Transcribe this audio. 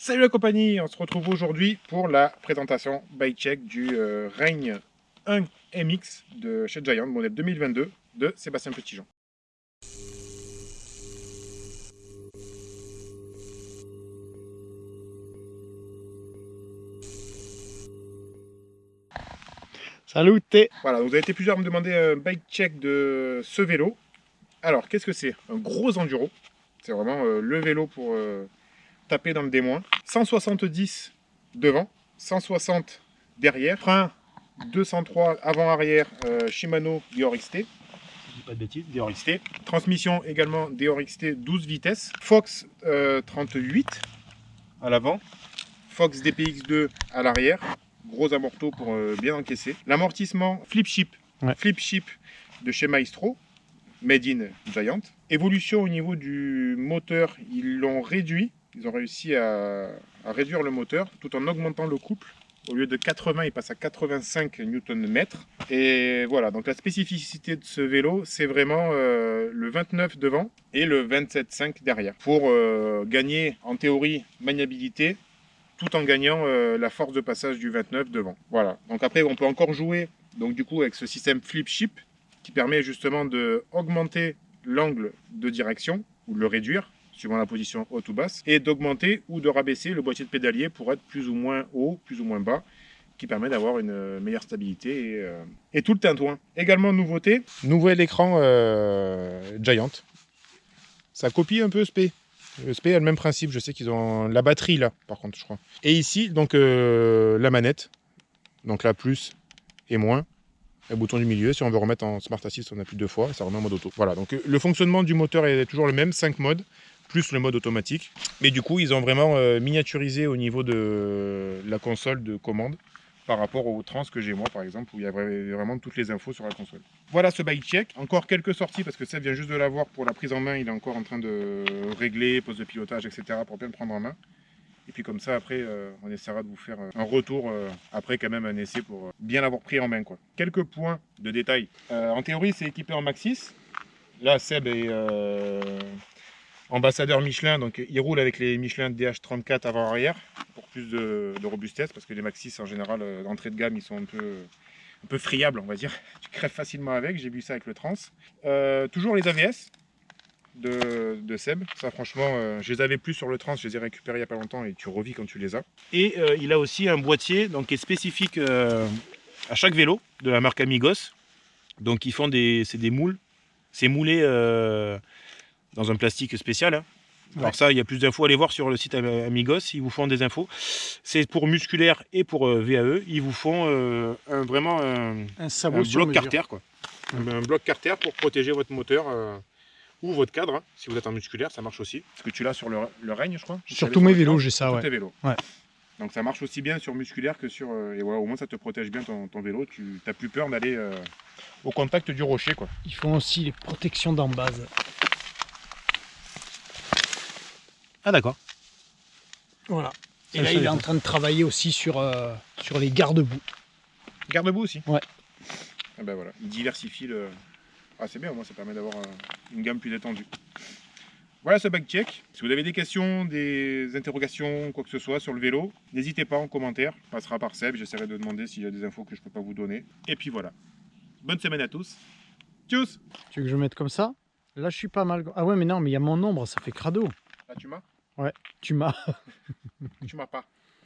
Salut la compagnie, on se retrouve aujourd'hui pour la présentation bike check du Reign 1 MX de chez Giant, modèle 2022 de Sébastien Petitjean. Salut. Voilà, vous avez été plusieurs à me demander un bike check de ce vélo. Alors, qu'est-ce que c'est? Un gros enduro. C'est vraiment le vélo pour taper dans le D-. 170 devant, 160 derrière. Frein 203 avant-arrière Shimano Dior XT. Pas de bêtises, Dior XT. Transmission également Dior XT 12 vitesses. Fox 38 à l'avant. Fox DPX2 à l'arrière. Gros amorto pour bien encaisser. L'amortissement Flip Chip. Ouais. Flip Chip de chez Maestro. Made in Giant. Évolution au niveau du moteur, ils l'ont réduit. Ils ont réussi à réduire le moteur tout en augmentant le couple. Au lieu de 80, il passe à 85 Nm. Et voilà, donc la spécificité de ce vélo, c'est vraiment le 29 devant et le 27,5 derrière. Pour gagner, en théorie, maniabilité, tout en gagnant la force de passage du 29 devant. Voilà, donc après, on peut encore jouer donc, du coup, avec ce système flip chip qui permet justement d'augmenter l'angle de direction ou de le réduire suivant la position haute ou basse, et d'augmenter ou de rabaisser le boîtier de pédalier pour être plus ou moins haut, plus ou moins bas, qui permet d'avoir une meilleure stabilité et tout le tintouin. Également nouveauté, nouvel écran Giant. Ça copie un peu SP. Le SP a le même principe, je sais qu'ils ont la batterie là, par contre, je crois. Et ici, donc la manette, donc la plus et moins. Le bouton du milieu, si on veut remettre en Smart Assist, on appuie 2 fois, ça remet en mode auto. Voilà, donc le fonctionnement du moteur est toujours le même, 5 modes, plus le mode automatique. Mais du coup, ils ont vraiment miniaturisé au niveau de la console de commande par rapport au Trans que j'ai moi, par exemple, où il y a vraiment toutes les infos sur la console. Voilà ce bike check. Encore quelques sorties, parce que ça vient juste de l'avoir pour la prise en main. Il est encore en train de régler, pose de pilotage, etc. pour bien le prendre en main. Et puis comme ça, après, on essaiera de vous faire un retour, après quand même un essai pour bien l'avoir pris en main, quoi. Quelques points de détail. En théorie, c'est équipé en Maxxis. Là, Seb est ambassadeur Michelin, donc il roule avec les Michelin DH34 avant-arrière pour plus de robustesse, parce que les Maxxis, en général, d'entrée de gamme, ils sont un peu friables, on va dire. Tu crèves facilement avec, j'ai vu ça avec le Trans. Toujours les AVS. De Seb, ça franchement je les avais plus sur le Trans, je les ai récupérés il n'y a pas longtemps et tu revis quand tu les as. Et il a aussi un boîtier donc, qui est spécifique à chaque vélo de la marque Amigos. Donc ils font c'est des moules, c'est moulé dans un plastique spécial, hein. Ouais. Alors ça, il y a plus d'infos, allez voir sur le site Amigos, ils vous font des infos. C'est pour musculaire et pour VAE, ils vous font vraiment un bloc carter, quoi. Un bloc carter pour protéger votre moteur ou votre cadre, hein. Si vous êtes en musculaire, ça marche aussi. Parce que tu l'as sur le Reign, je crois. Sur tous mes vélos, j'ai ça, sur ouais. Tous tes vélos. Ouais. Donc ça marche aussi bien sur musculaire que sur... et voilà, au moins ça te protège bien ton vélo. Tu n'as plus peur d'aller au contact du rocher, quoi. Ils font aussi les protections d'en base. Ah d'accord. Voilà. Et là, il est en train de travailler aussi sur les garde-boue. Garde-boue aussi? Ouais. Et ben voilà, il diversifie le... Ah c'est bien, au moins ça permet d'avoir une gamme plus détendue. Voilà ce bike check. Si vous avez des questions, des interrogations, quoi que ce soit sur le vélo, n'hésitez pas en commentaire. On passera par Seb, j'essaierai de demander s'il y a des infos que je ne peux pas vous donner. Et puis voilà. Bonne semaine à tous. Tchuss. Tu veux que je mette comme ça? Là je suis pas mal. Ah ouais mais non, mais il y a mon ombre, ça fait crado. Ah tu m'as? Ouais, tu m'as. Tu m'as pas.